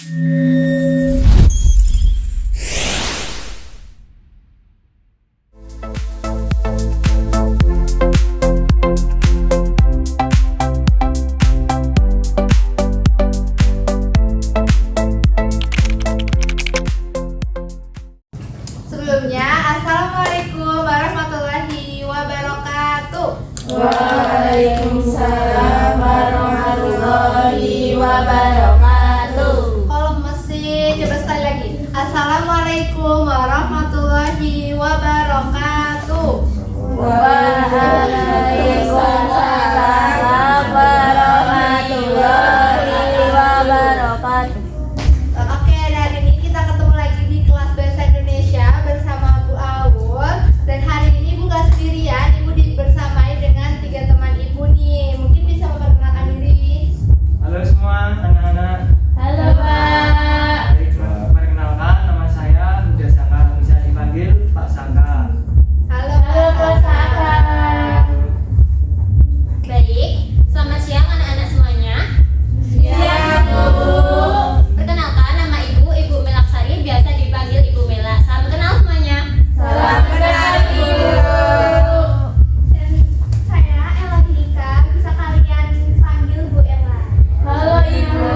Sebelumnya, Assalamualaikum warahmatullahi wabarakatuh. Waalaikumsalam warahmatullahi wabarakatuh. Kalau mesin, coba sekali lagi. Assalamualaikum warahmatullahi wabarakatuh. Waalaikumsalam warahmatullahi wabarakatuh. Oke, hari ini kita ketemu lagi di kelas Bahasa Indonesia bersama Bu Awul. Dan hari ini Ibu gak sendirian, Ibu dibersamai dengan 3 teman Ibu nih. Mungkin bisa memperkenalkan diri. Halo semua anak-anak. Halo Pak. Baik, perkenalkan nama saya Huda Saka, bisa dipanggil Pak Saka. Halo Pak Saka. Baik, selamat siang anak-anak semuanya. Siang Bu. Perkenalkan nama Ibu Melaksari, biasa dipanggil Ibu Mela. Salam kenal semuanya. Salam kenal Ibu. Dan saya Ella Dika, bisa kalian panggil Bu Ella. Halo Ibu.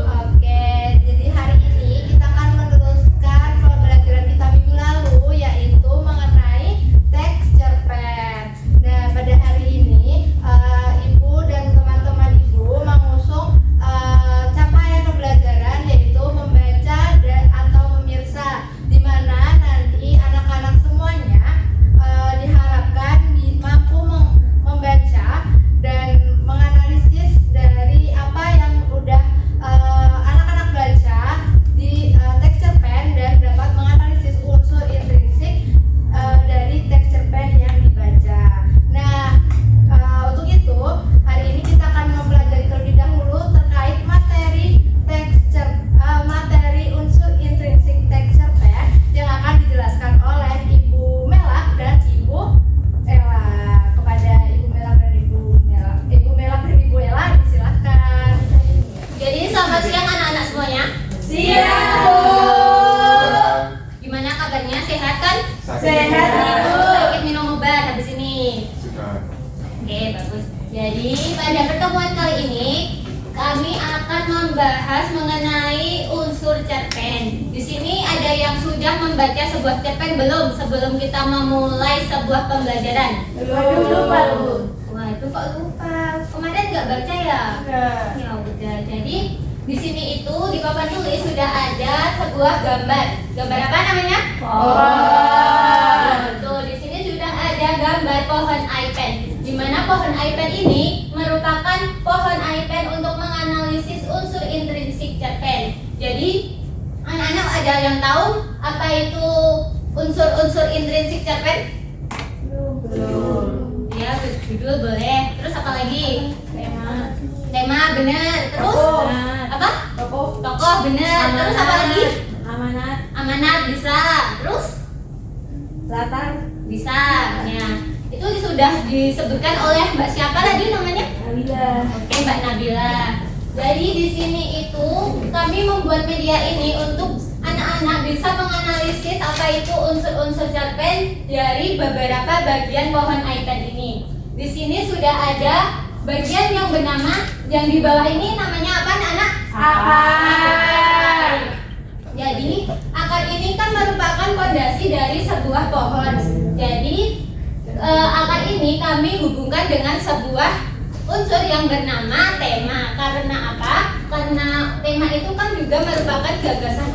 Oke, jadi hari ini kita akan meneruskan pembelajaran kita minggu lalu, yaitu mengenai teks cerpen. Nah, pada hari ini Ibu dan teman-teman Ibu mengusung capaian pembelajaran, yaitu membaca atau memirsa, di mana nanti anak-anak semuanya diharapkan mampu membaca dan menganalisis dari apa yang udah anak-anak baca di teks cerpen dan dapat menganalisis unsur intrinsik dari teks cerpen yang dibaca. Nah, untuk itu hari ini kita akan mempelajari terlebih dahulu terkait materi unsur intrinsik teks cerpen yang akan dijelaskan oleh Ibu Melak dan Ibu Ella. Kepada Ibu Melak dan Ibu Ella disilahkan. Jadi selamat siang anak-anak semuanya. Siang Bu. Gimana kabarnya? Sehat kan? Sehat Ibu. Sakit minum obat habis ini. Oke, bagus. Jadi pada pertemuan kali ini kami akan membahas mengenai unsur cerpen. Di sini ada yang sudah membaca sebuah cerpen belum sebelum kita memulai sebuah pembelajaran? Belum lupa Bu. Wah, itu kok lupa. Kemarin nggak baca ya? Enggak. Ya udah. Jadi di sini itu di papan tulis sudah ada sebuah gambar. Gambar apa namanya? Pohon. Betul. Di sini sudah ada gambar pohon iPad. Di mana pohon iPad ini merupakan pohon iPad untuk menganalisis unsur intrinsik cerpen. Jadi anak-anak ada yang tahu apa itu unsur-unsur intrinsik cerpen? Belum. Ya, judul boleh. Terus apa lagi? Tema. Tema benar. Terus Tokoh. apa? Tokoh. Tokoh benar. Terus apa lagi? Amanat. Amanat bisa. Terus Latar. bisa. Ya, itu sudah disebutkan oleh Mbak siapa tadi namanya? Nabila. Oke, Mbak Nabila. Jadi di sini itu kami membuat media ini untuk anak-anak bisa menganalisis apa itu unsur-unsur cerpen dari beberapa bagian pohon iPad ini. Di sini sudah ada bagian yang bernama, yang di bawah ini namanya apa anak-anak? Akar. Jadi akar ini kan merupakan fondasi dari sebuah pohon. Jadi akar ini kami hubungkan dengan sebuah unsur yang bernama tema. Karena apa? Karena tema itu kan juga merupakan gagasan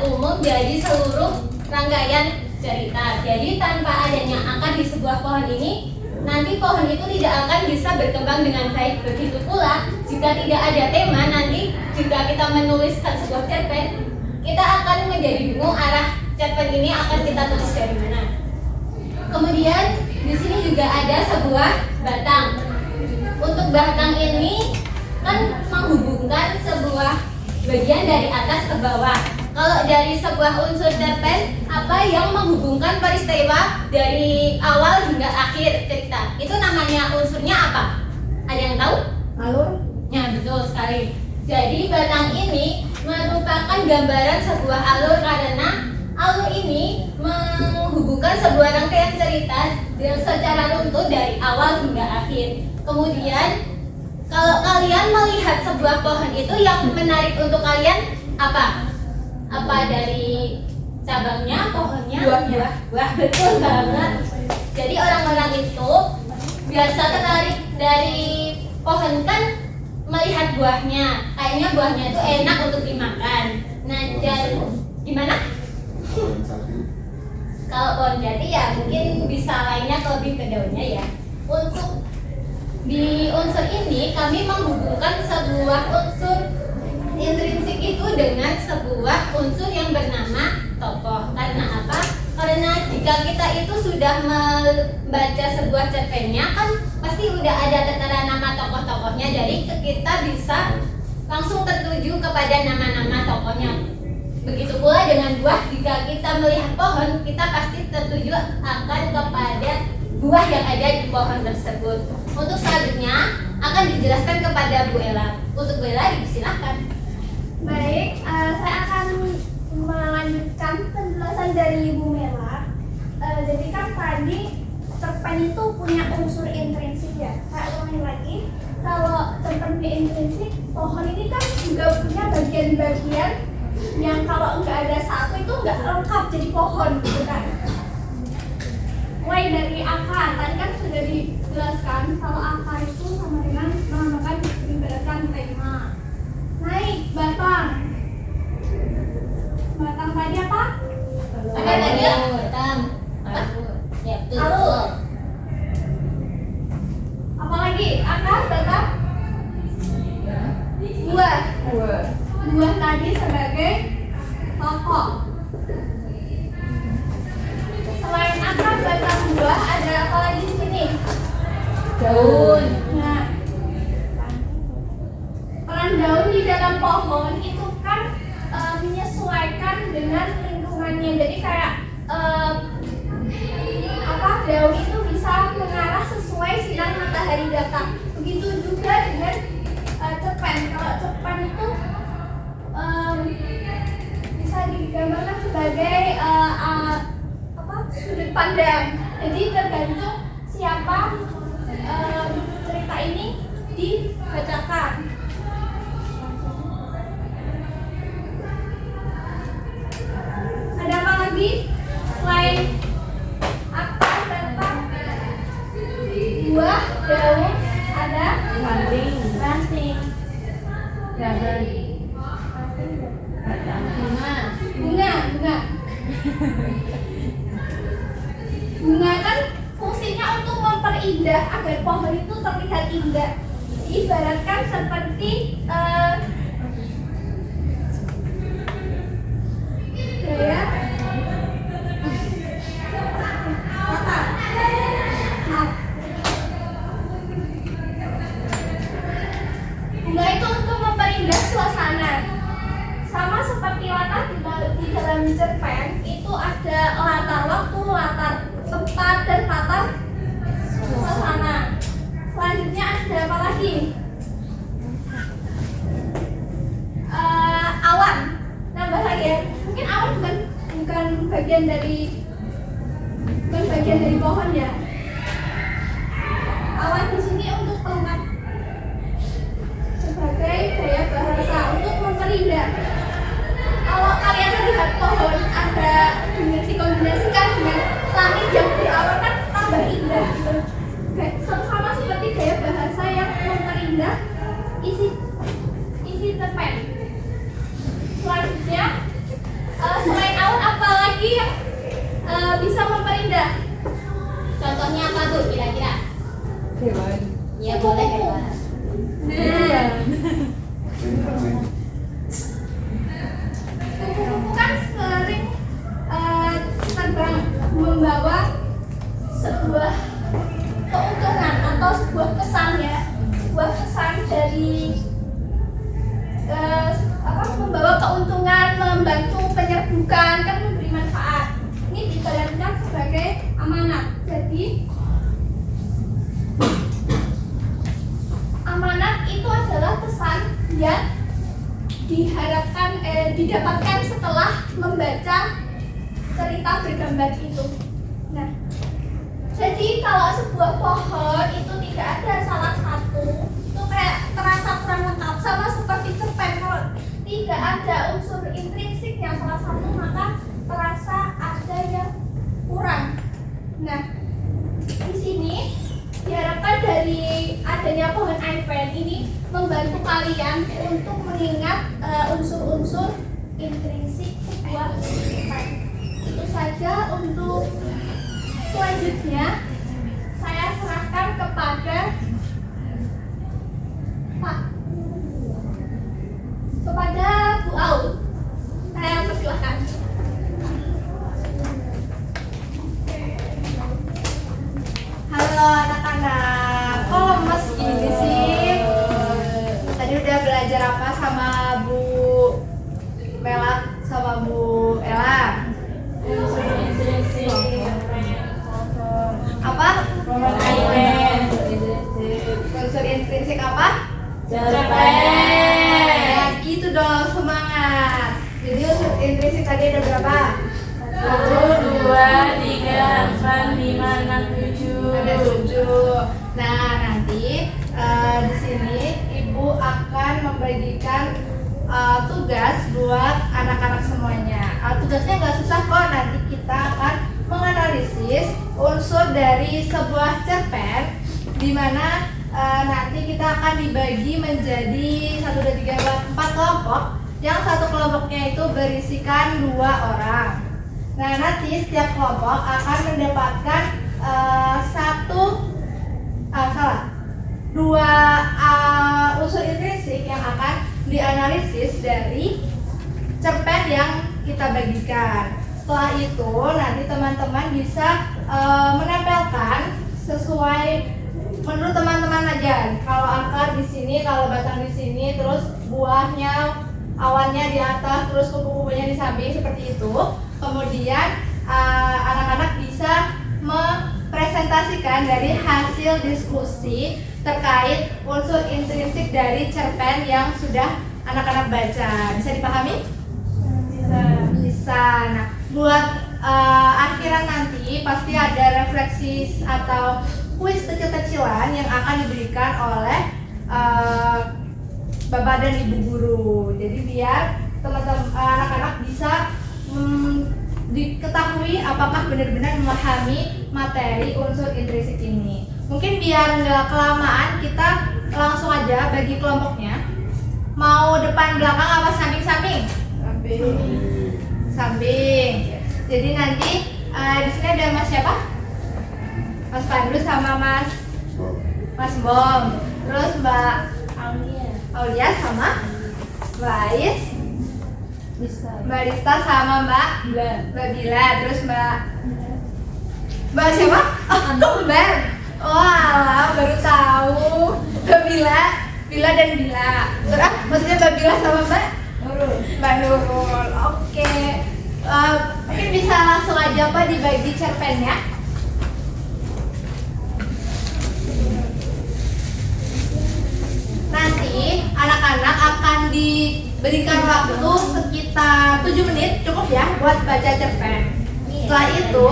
umum dari seluruh rangkaian cerita. Jadi tanpa adanya akar di sebuah pohon ini, nanti pohon itu tidak akan bisa berkembang dengan baik. Begitu pula jika tidak ada tema, nanti jika kita menuliskan sebuah cerpen, kita akan menjadi bingung arah cerpen ini akan kita tulis dari mana. Kemudian di sini juga ada sebuah batang. Untuk batang ini kan menghubungkan sebuah bagian dari atas ke bawah. Kalau dari sebuah unsur cerpen, apa yang menghubungkan peristiwa dari awal hingga akhir cerita? Itu namanya unsurnya apa? Ada yang tahu? Alur. Ya, betul sekali. Jadi batang ini merupakan gambaran sebuah alur karena alur ini menghubungkan sebuah rangkaian cerita secara runtut dari awal hingga akhir. Kemudian kalau kalian melihat sebuah pohon itu yang menarik untuk kalian apa? Apa dari cabangnya, pohonnya, Buahnya. buah, betul banget. Jadi orang-orang itu biasa tertarik dari pohon kan melihat buahnya, kayaknya buahnya itu enak untuk dimakan. Nah, dan gimana? Kalau pohon jati ya mungkin bisa lainnya lebih ke daunnya ya. Untuk di unsur ini kami menghubungkan sebuah unsur intrinsik itu dengan sebuah unsur yang bernama tokoh. Karena apa? Karena jika kita itu sudah membaca sebuah cerpennya kan pasti udah ada tertera nama tokoh-tokohnya, jadi kita bisa langsung tertuju kepada nama-nama tokohnya. Begitu pula dengan buah, jika kita melihat pohon kita pasti tertuju akan kepada buah yang ada di pohon tersebut. Untuk selanjutnya akan dijelaskan kepada Bu Ella. Untuk Bu Ella disilahkan. Baik, saya akan melanjutkan penjelasan dari Ibu Mela. Jadi kan tadi cerpen itu punya unsur intrinsik ya. Saya ulangi lagi, kalau cerpen punya intrinsik, pohon ini kan juga punya bagian-bagian yang kalau nggak ada satu itu nggak lengkap jadi pohon gitu kan. Mulai dari akar, tadi kan sudah dijelaskan kalau akar itu sama dengan menambahkan ibaratkan tema. Naik batang. Batang tadi apa? Ada tadi ya? Batang. Ya betul. Alur. Apalagi akar, batang, buah. Buah tadi sebagai pokok. Selain akar, batang, buah, ada apa lagi di sini? Daun. Nah, peran daun di dalam pohon itu kan menyesuaikan dengan lingkungannya. Jadi kayak daun itu bisa mengarah sesuai sinar matahari datang. Begitu juga dengan cerpen. Kalau cerpen itu bisa digambarkan sebagai sudut pandang. Jadi tergantung siapa cerita ini dibacakan. Ada apa lagi selain akar, batang, buah, daun? Ada Ranting. ranting, Dahan. Batang. bunga. Bunga kan fungsinya untuk memperindah agar pohon itu terlihat indah. Ibaratkan seperti gaya latar. Nah, bunga itu untuk memperindah suasana. Sama seperti latar di dalam cerpen itu ada latar waktu, latar tempat, dan latar suasana. Selanjutnya ada apa lagi? Awan. Nambah lagi ya. Mungkin awan bukan bagian dari pohon ya. Awan di sini untuk pelengkap sebagai gaya bahasa untuk memperindah. Kalau kalian melihat pohon ada dikombinasikan dengan langit yang berawan kan tambah indah gitu. Sama seperti gaya bahasa yang memperindah isi cerpen. Selanjutnya selain awan apa lagi yang bisa memperindah? Contohnya apa Bu kira-kira? Hewan. Ya boleh hewan. Nah, kupu-kupu kan sering terbang membawa sebuah keuntungan atau sebuah pesan ya, sebuah pesan dari membawa keuntungan, membantu penyerbukan, kan memberi manfaat. Ini dijalankan sebagai amanat. Jadi amanat itu adalah pesan yang didapatkan setelah membaca cerita bergambar itu. Nah, jadi kalau sebuah pohon itu tidak ada salah satu, itu kayak terasa kurang lengkap, sama seperti cerpen. Kalau tidak ada unsur intrinsiknya salah satu, maka terasa ada yang kurang. Nah, di sini diharapkan dari adanya pohon iPad ini membantu kalian untuk mengingat unsur-unsur intrinsik sebuah cerpen. Itu saja. Untuk selanjutnya saya serahkan kepada Bu Au. Saya persilahkan. Halo anak-anak, kok lemes gini sih? Tadi udah belajar apa sama Bu Mela sama Bu Ella? Apa? Unsur intrinsik apa? Nah, gitu dong, semangat. Jadi unsur intrinsik tadi ada berapa? 1, 2, 3, 4, 5, 6, 7. Ada 7. Nah, nanti di sini Ibu akan membagikan tugas buat anak-anak semuanya. Tugasnya nggak susah kok. Nanti kita akan menganalisis unsur dari sebuah cerpen, di mana nanti kita akan dibagi menjadi 1, 2, 3, 4 kelompok. Yang satu kelompoknya itu berisikan 2 orang. Nah, nanti setiap kelompok akan mendapatkan 2 unsur intrinsik yang akan dianalisis dari cerpen yang kita bagikan. Setelah itu nanti teman-teman bisa menempelkan sesuai menurut teman-teman aja. Kalau akar di sini, kalau batang di sini, terus buahnya awannya di atas, terus kupu-kupunya di samping, seperti itu. Kemudian anak-anak bisa mempresentasikan dari hasil diskusi terkait unsur intrinsik dari cerpen yang sudah anak-anak baca. Bisa dipahami? Bisa. Nah, buat akhiran nanti pasti ada refleksi atau kuis kecil-kecilan yang akan diberikan oleh Bapak dan Ibu guru. Jadi biar teman-teman anak-anak bisa diketahui apakah benar-benar memahami materi unsur intrinsik ini. Mungkin biar nggak kelamaan, kita langsung aja bagi kelompoknya. Mau depan belakang apa samping-samping? Samping. Jadi nanti di sini ada Mas siapa? Mas Pandu sama Mas Bom. Terus Mbak Aulia sama Mbak Ais, Mbak Rista sama Mbak Bila. Terus Mbak siapa? Oh, kembar. Wah, baru tahu. Mbak Bila dan Bila. Terus maksudnya Mbak Bila sama Mbak Nurul. Oke. Mungkin bisa langsung aja Pak dibagi cerpennya. Nanti anak-anak akan diberikan waktu sekitar 7 menit, cukup ya buat baca cerpen. Setelah itu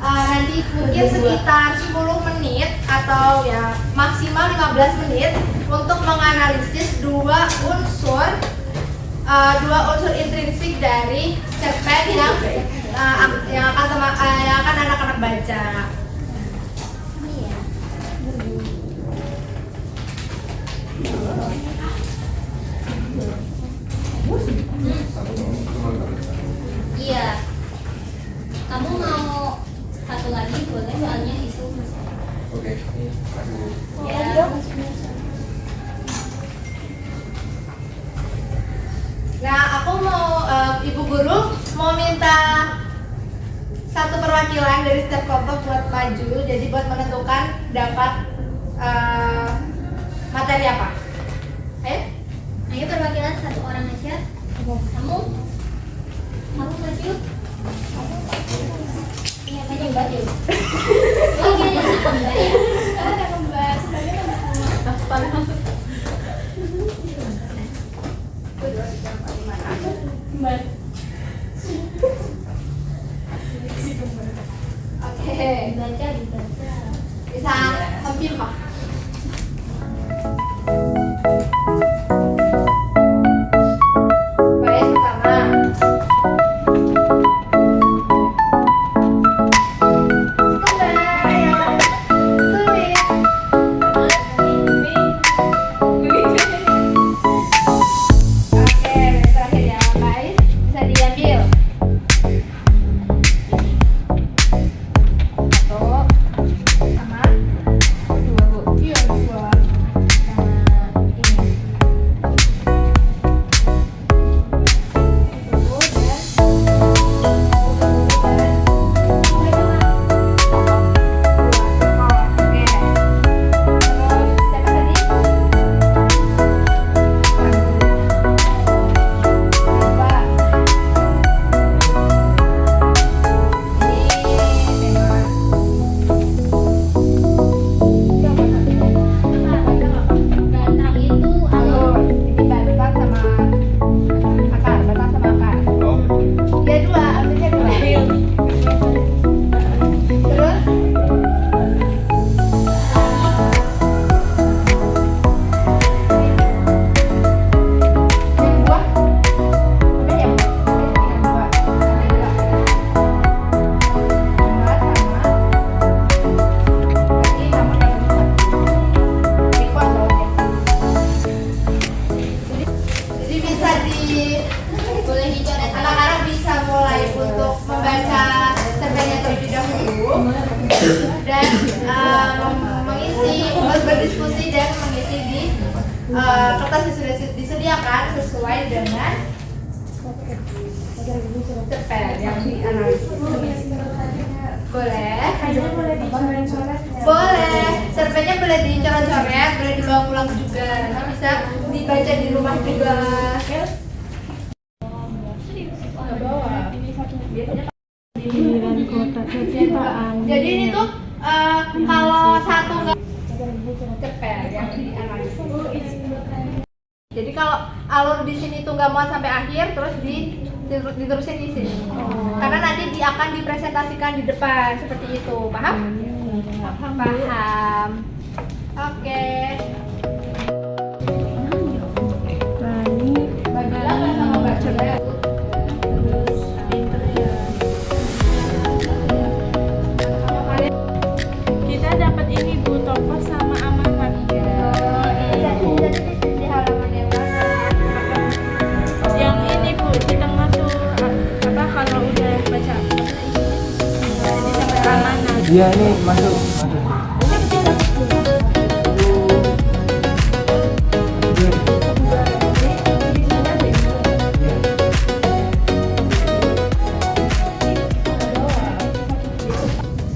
nanti mungkin sekitar 10 menit atau ya maksimal 15 menit untuk menganalisis dua unsur intrinsik dari cerpen yang akan anak-anak baca. Iya. Kamu mau satu lagi boleh, soalnya itu Oke. ya. Nah, aku mau Ibu Guru mau minta satu perwakilan dari setiap kelompok buat maju, jadi buat menentukan dapat materi apa. Ayo perwakilan satu orang aja. Kamu maju. Iya, maju baju. Lagi ada kembar ya. Ada kembar, sebenarnya Paling masuk. Kembar. Oke, Dibaca. bisa hampir kok. Baik, pertama. Oke, terakhir ya, guys. Bisa diambil. Satu, sama dua, Bu. Iya, dua. Sama ini. Itu Jadi bisa boleh dicoret. Anak-anak bisa mulai untuk membaca cerpennya terlebih dahulu dan berdiskusi dan mengisi di kertas yang sudah disediakan sesuai dengan cerpen yang dianalisis. Boleh? Boleh. Cerpennya boleh dicoret-coret, boleh dibawa pulang juga. Nanti bisa dibaca di rumah juga. Jadi ini tuh kalau satu nggak cerpen yang dianalisis. Jadi kalau alur di sini tuh nggak muat sampai akhir, terus diterusin di sini. Karena nanti akan dipresentasikan di depan seperti itu, paham? Paham. Oke. Bagilah nggak sama baca. Kita dapat ini Bu, tokoh sama amanat. Di halaman yang mana? Yang ini Bu, di tengah tuh apa kalau udah baca jadi sampai amanat. Iya, ini masuk.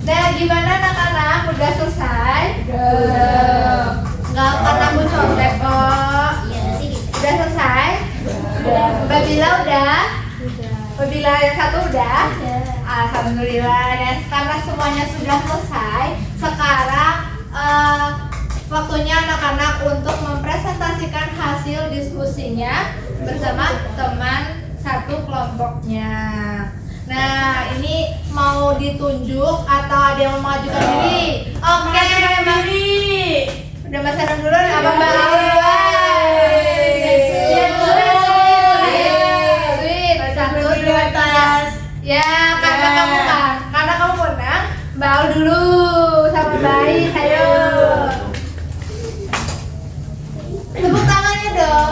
Nah, gimana anak-anak? Udah selesai? Udah. Nggak akan nambah contek kok. Udah selesai? Babila udah? Babila yang satu udah? Alhamdulillah. Dan karena semuanya sudah selesai, sekarang waktunya anak-anak untuk mempresentasikan hasil diskusinya bersama teman satu kelompoknya. Nah, ini mau ditunjuk atau ada yang mau mengajukan diri? Oke, udah Mas Adam dulu, apa Mbak duluan? Sweet, 1, 2, 3. Ya, karena kamu menang, Mbak Al dulu sama baik, ayo. Tepuk tangannya dong.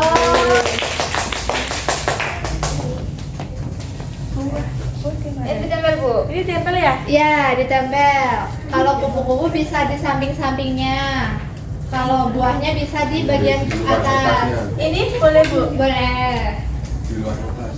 Ditempel Bu. Ini tempel ya? Ya, ditempel. Kalau kupu-kupu bisa di samping-sampingnya. Kalau buahnya bisa di bagian atas. Ini boleh Bu? Boleh. Di luar kertas.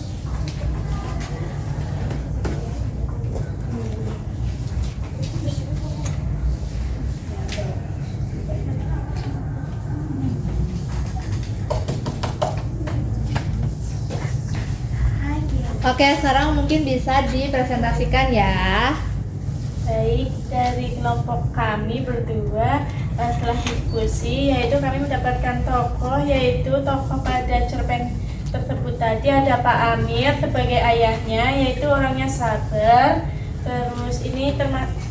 Oke, sekarang mungkin bisa dipresentasikan ya. Baik, dari kelompok kami berdua setelah diskusi yaitu kami mendapatkan tokoh yaitu tokoh pada cerpen tersebut tadi ada Pak Amir sebagai ayahnya, yaitu orangnya sabar. Terus ini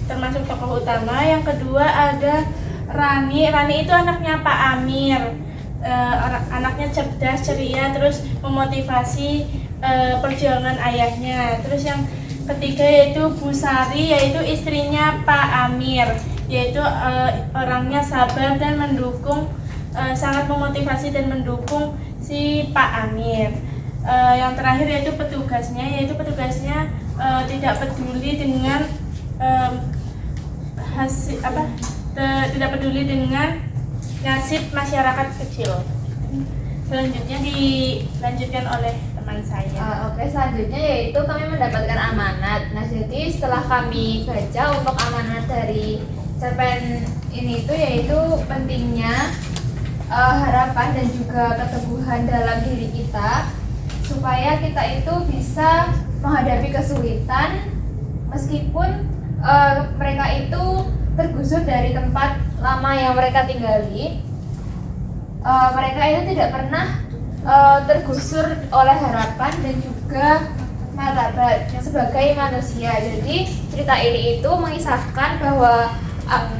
termasuk tokoh utama. Yang kedua ada Rani. Rani itu anaknya Pak Amir. Anaknya cerdas, ceria, terus memotivasi perjuangan ayahnya. Terus yang ketiga yaitu Bu Sari, yaitu istrinya Pak Amir, yaitu orangnya sabar dan mendukung, sangat memotivasi dan mendukung si Pak Amir. Yang terakhir yaitu petugasnya tidak peduli dengan tidak peduli dengan nasib masyarakat kecil. Selanjutnya dilanjutkan oleh teman saya. Oke, selanjutnya yaitu kami mendapatkan amanat. Nah, jadi setelah kami baca untuk amanat dari cerpen ini itu yaitu pentingnya harapan dan juga keteguhan dalam diri kita supaya kita itu bisa menghadapi kesulitan meskipun mereka itu tergusur dari tempat lama yang mereka tinggali. Mereka itu tidak pernah tergusur oleh harapan dan juga martabat sebagai manusia. Jadi cerita ini itu mengisahkan bahwa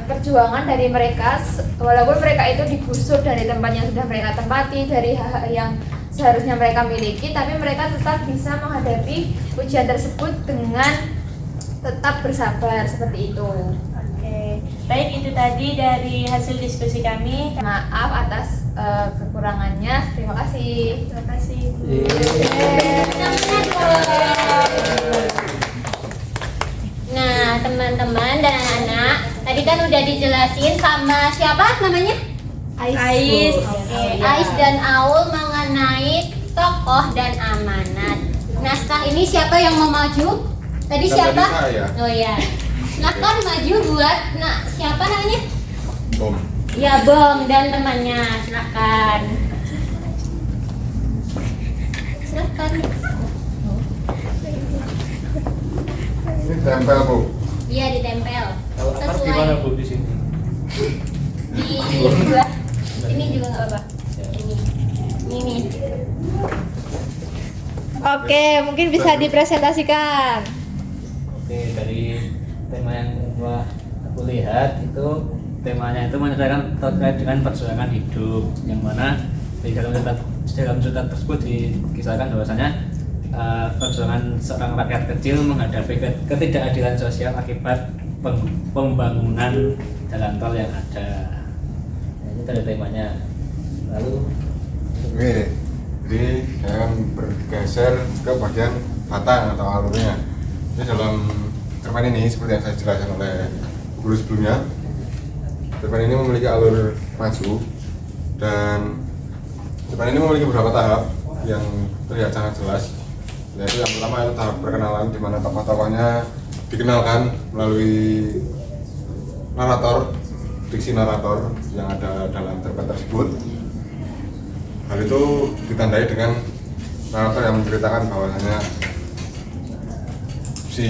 perjuangan dari mereka, walaupun mereka itu digusur dari tempat yang sudah mereka tempati, dari hak yang seharusnya mereka miliki, tapi mereka tetap bisa menghadapi ujian tersebut dengan tetap bersabar seperti itu. Oke, baik, itu tadi dari hasil diskusi kami. Maaf atas kekurangannya. Terima kasih. Terima kasih, Bu. Nah, teman-teman dan anak-anak, tadi kan udah dijelasin sama siapa namanya? Ais. Oke, Ais dan Aul mengenai tokoh dan amanat. Naskah ini siapa yang mau maju? Tadi siapa? Saya. Oh ya. Silakan maju buat siapa namanya? Bom. Ya, Bom dan temannya. Silakan. Silakan. Ini tempel, Bu. Iya, ditempel. Kalau akar gimana Bu di sini? Di sebelah. Ini juga nggak apa-apa. Ini. Oke, mungkin bisa dipresentasikan. Oke, dari tema yang aku lihat itu temanya itu menceritakan terkait dengan perjuangan hidup, yang mana di dalam cerita tersebut dikisahkan bahwasanya perjuangan seorang rakyat kecil menghadapi ketidakadilan sosial akibat pembangunan jalan tol yang ada. Nah, ini dari temanya. Lalu Oke, jadi saya akan bergeser ke bagian batang atau alurnya. Jadi dalam cerpen ini seperti yang saya jelaskan oleh guru sebelumnya, cerpen ini memiliki alur maju dan cerpen ini memiliki beberapa tahap yang terlihat sangat jelas. Yaitu yang pertama itu tahap perkenalan, di mana tokoh-tokohnya dikenalkan melalui narator, diksi narator yang ada dalam cerpen tersebut. Hal itu ditandai dengan narator yang menceritakan bahwasanya si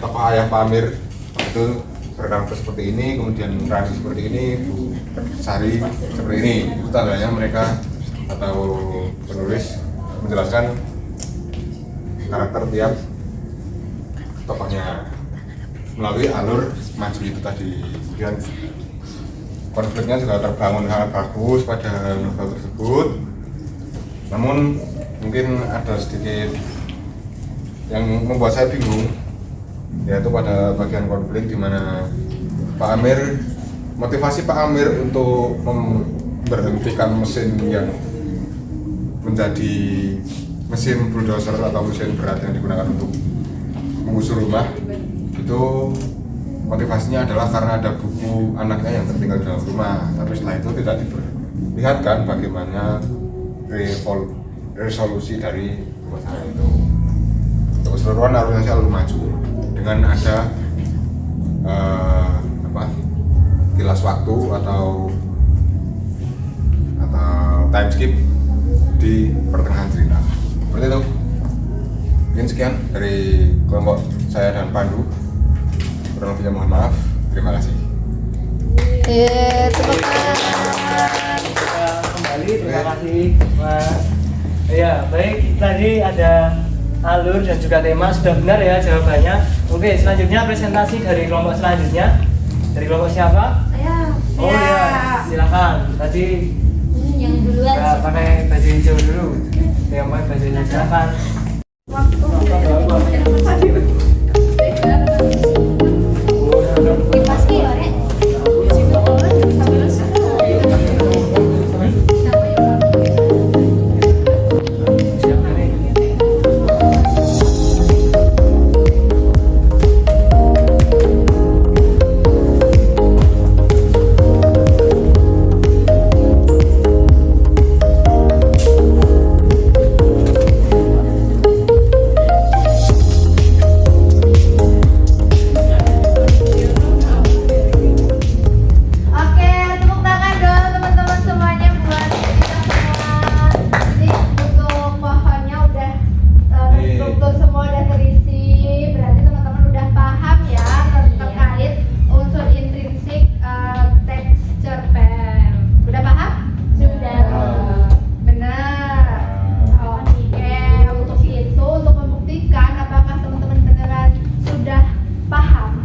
tokoh ayah Pak Amir itu berkarakter seperti ini, kemudian Rani seperti ini, Bu Sari seperti ini. Itu tandanya mereka atau penulis menjelaskan karakter tiap tokohnya melalui alur maju itu tadi. Kemudian konfliknya juga terbangun sangat bagus pada novel tersebut. Namun mungkin ada sedikit yang membuat saya bingung, yaitu pada bagian konflik di mana Pak Amir, motivasi Pak Amir untuk memberhentikan mesin yang menjadi mesin bulldozer atau mesin berat yang digunakan untuk menggusur rumah itu motivasinya adalah karena ada buku anaknya yang tertinggal di dalam rumah. Tapi setelah itu tidak diperlihatkan bagaimana resolusi dari masalah itu. Untuk keseluruhan harusnya selalu maju dengan ada kilas waktu atau time skip di pertengahan cerita. Seperti itu. Mungkin sekian dari kelompok saya dan Pandu. Kurang lebihnya mohon maaf. Terima kasih. Tepuk tangan. kita kembali. Terima kasih Mas Ya, baik, tadi ada alur dan juga tema, sudah benar ya jawabannya. Oke, selanjutnya presentasi dari kelompok selanjutnya. Dari kelompok siapa? Oh ya, silakan. Tadi Yang duluan. nggak pakai baju hijau dulu. Yang pakai baju hijau silakan. Pasti ya, Rek. Siapa nih? Oke, tepuk tangan dong teman-teman semuanya buat kita semua. Ini untuk pohonnya udah terstruktur semua, udah terisi. Berarti teman-teman udah paham ya terkait unsur intrinsik texture pen. Udah paham? Sudah. Benar. Oke, untuk itu untuk membuktikan apakah teman-teman beneran sudah paham,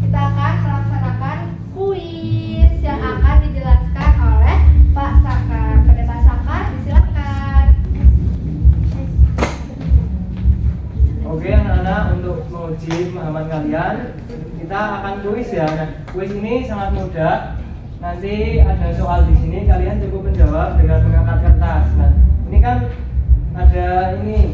kita akan melaksanakan kuis yang akan dijelaskan oleh Pak Sakar. Pada Pak Sakar, disilakan. Oke anak-anak, untuk menguji pemahaman kalian kita akan kuis ya. Nah, kuis ini sangat mudah. Nanti ada soal di sini, kalian cukup menjawab dengan mengangkat kertas. Nah, ini kan ada ini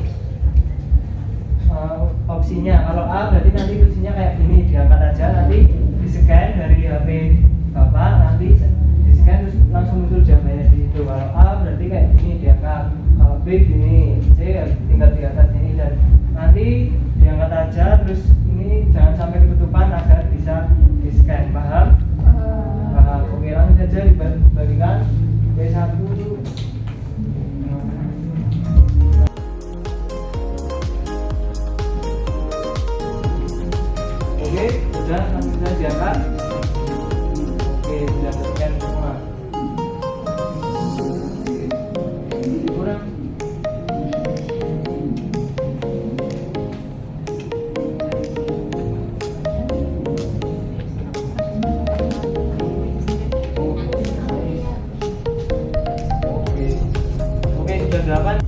opsinya. Kalau A berarti nanti kuisnya kayak gini, diangkat aja, nanti di scan dari HP Bapak, nanti di scan terus langsung muncul jawabannya di situ. Kalau A berarti kayak gini, diangkat. Kalau B gini, C ya tinggal di atas ini, dan nanti diangkat aja, terus ini jangan sampai ketutupan agar bisa di scan. Paham? Paham. Oke, langsung saja dibagikan B1. Oke, sudah, langsung saja diangkat. Oke, sudah scan semua. Kurang. Oke, sudah 8.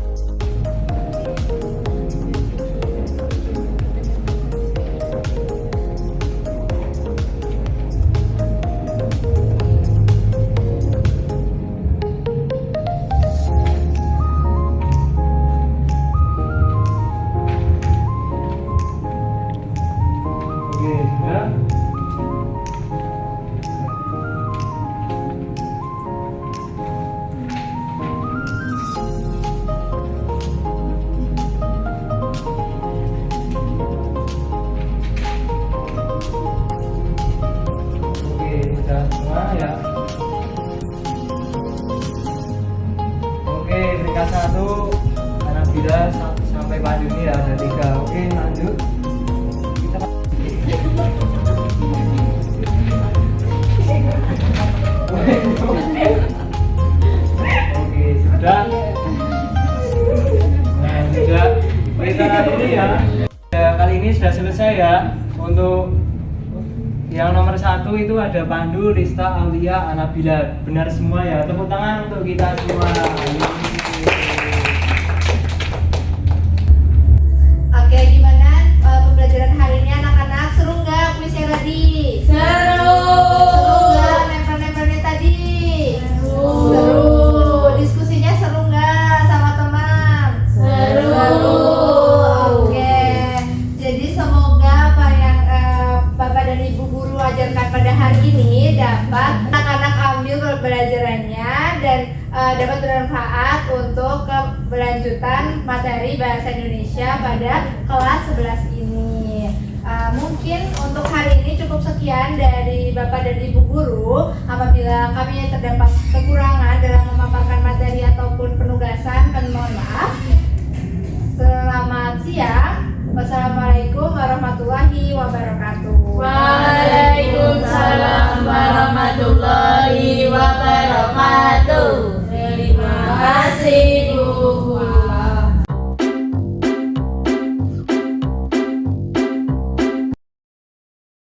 Oke, sudah. Oke, sudah semua ya. Oke, peringkat 1 anak bila sampai Pak Juni ya, ada 3. Oke, lanjut. Kita Oke, sudah. Nah, sudah. Berita kali ini ya. Kali ini sudah selesai ya. Untuk yang nomor 1 itu ada Pandu, Rista, Aulia, Anabila. Benar semua ya. Tepuk tangan untuk kita semua. Oke, gimana pembelajaran hari ini anak-anak? Seru nggak kuisnya tadi? Seru nggak nempel-nempelnya tadi? Seru. Diskusinya seru nggak sama teman? Seru. Oke, jadi semoga apa yang Bapak dan Ibu guru ajarkan pada hari ini dapat anak-anak ambil pembelajarannya dan dapat bermanfaat untuk keberlanjutan materi bahasa Indonesia pada kelas 11 ini. Mungkin untuk hari ini cukup sekian dari Bapak dan Ibu guru. Apabila kami terdapat kekurangan dalam memaparkan materi ataupun penugasan, kami mohon maaf. Selamat siang. Wassalamualaikum warahmatullahi wabarakatuh. Waalaikumsalam warahmatullahi wabarakatuh. Terima kasih.